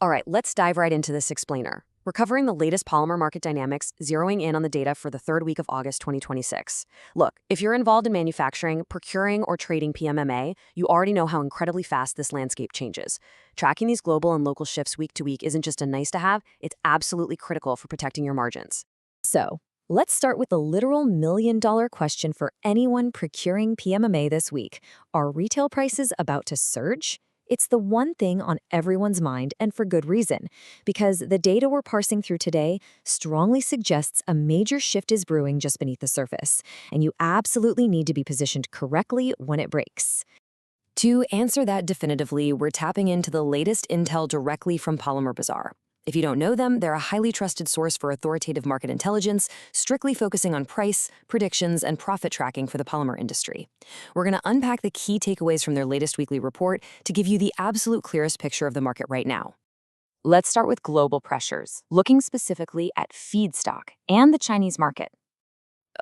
All right, let's dive right into this explainer. We're covering the latest polymer market dynamics, zeroing in on the data for the third week of August 2026. Look, if you're involved in manufacturing, procuring, or trading PMMA, you already know how incredibly fast this landscape changes. Tracking these global and local shifts week to week isn't just a nice to have, it's absolutely critical for protecting your margins. So, let's start with the literal million-dollar question for anyone procuring PMMA this week. Are retail prices about to surge? It's the one thing on everyone's mind, and for good reason, because the data we're parsing through today strongly suggests a major shift is brewing just beneath the surface, and you absolutely need to be positioned correctly when it breaks. To answer that definitively, we're tapping into the latest intel directly from Polymer Bazaar. If you don't know them, they're a highly trusted source for authoritative market intelligence, strictly focusing on price, predictions, and profit tracking for the polymer industry. We're going to unpack the key takeaways from their latest weekly report to give you the absolute clearest picture of the market right now. Let's start with global pressures, looking specifically at feedstock and the Chinese market.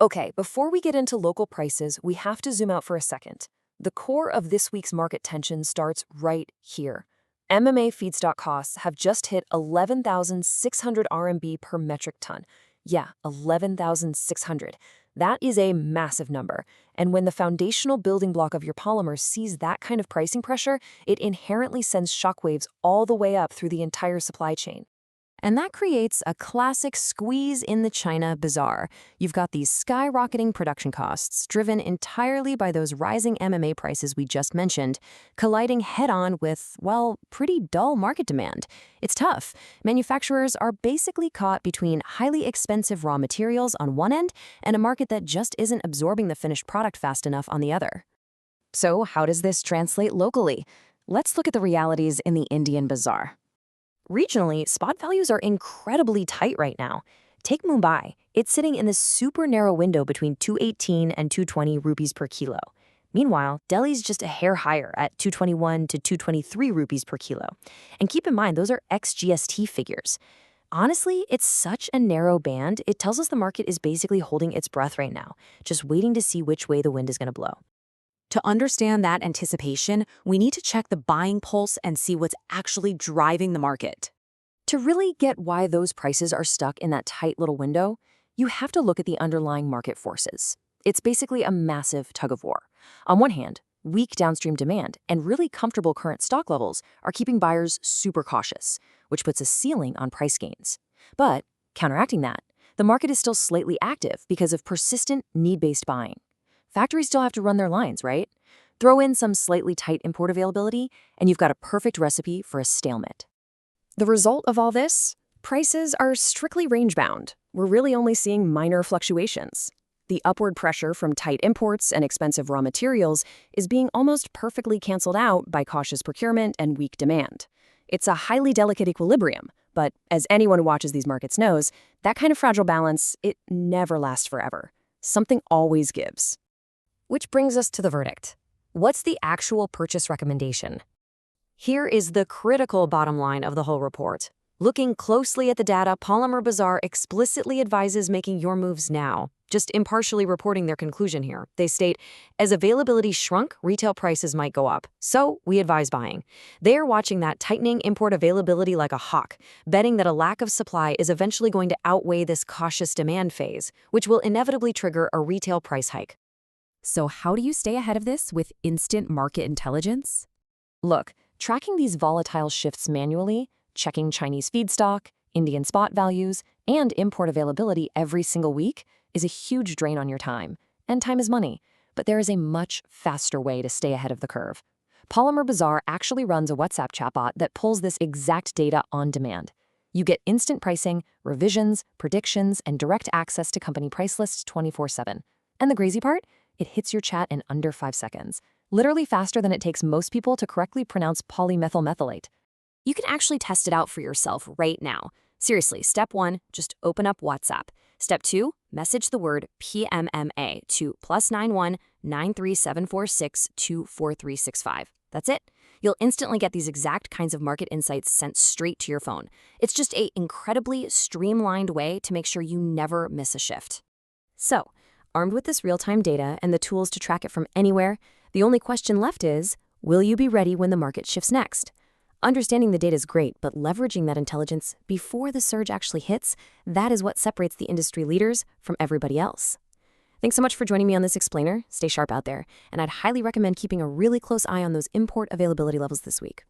Okay, before we get into local prices, we have to zoom out for a second. The core of this week's market tension starts right here. MMA feedstock costs have just hit 11,600 RMB per metric ton. Yeah, 11,600. That is a massive number. And when the foundational building block of your polymer sees that kind of pricing pressure, it inherently sends shockwaves all the way up through the entire supply chain. And that creates a classic squeeze in the China bazaar. You've got these skyrocketing production costs, driven entirely by those rising MMA prices we just mentioned, colliding head-on with, well, pretty dull market demand. It's tough. Manufacturers are basically caught between highly expensive raw materials on one end and a market that just isn't absorbing the finished product fast enough on the other. So how does this translate locally? Let's look at the realities in the Indian bazaar. Regionally, spot values are incredibly tight right now. Take Mumbai. It's sitting in this super narrow window between 218 and 220 rupees per kilo. Meanwhile, Delhi's just a hair higher at 221 to 223 rupees per kilo. And keep in mind, those are ex-GST figures. Honestly, it's such a narrow band, it tells us the market is basically holding its breath right now, just waiting to see which way the wind is going to blow. To understand that anticipation, we need to check the buying pulse and see what's actually driving the market. To really get why those prices are stuck in that tight little window, you have to look at the underlying market forces. It's basically a massive tug-of-war. On one hand, weak downstream demand and really comfortable current stock levels are keeping buyers super cautious, which puts a ceiling on price gains. But, counteracting that, the market is still slightly active because of persistent need-based buying. Factories still have to run their lines, right? Throw in some slightly tight import availability, and you've got a perfect recipe for a stalemate. The result of all this? Prices are strictly range-bound. We're really only seeing minor fluctuations. The upward pressure from tight imports and expensive raw materials is being almost perfectly canceled out by cautious procurement and weak demand. It's a highly delicate equilibrium, but as anyone who watches these markets knows, that kind of fragile balance, it never lasts forever. Something always gives. Which brings us to the verdict. What's the actual purchase recommendation? Here is the critical bottom line of the whole report. Looking closely at the data, Polymer Bazaar explicitly advises making your moves now, just impartially reporting their conclusion here. They state, as availability shrunk, retail prices might go up, so we advise buying. They are watching that tightening import availability like a hawk, betting that a lack of supply is eventually going to outweigh this cautious demand phase, which will inevitably trigger a retail price hike. So how do you stay ahead of this with instant market intelligence? Look, tracking these volatile shifts manually, checking Chinese feedstock, Indian spot values, and import availability every single week is a huge drain on your time. And time is money. But there is a much faster way to stay ahead of the curve. Polymer Bazaar actually runs a WhatsApp chatbot that pulls this exact data on demand. You get instant pricing, revisions, predictions, and direct access to company price lists 24/7. And the crazy part? It hits your chat in under 5 seconds, literally faster than it takes most people to correctly pronounce polymethylmethylate. You can actually test it out for yourself right now. Seriously, step 1, just open up WhatsApp. Step 2, message the word PMMA to +91 93746 24365. That's it. You'll instantly get these exact kinds of market insights sent straight to your phone. It's just an incredibly streamlined way to make sure you never miss a shift. So, armed with this real-time data and the tools to track it from anywhere, the only question left is, will you be ready when the market shifts next? Understanding the data is great, but leveraging that intelligence before the surge actually hits, that is what separates the industry leaders from everybody else. Thanks so much for joining me on this explainer. Stay sharp out there, and I'd highly recommend keeping a really close eye on those import availability levels this week.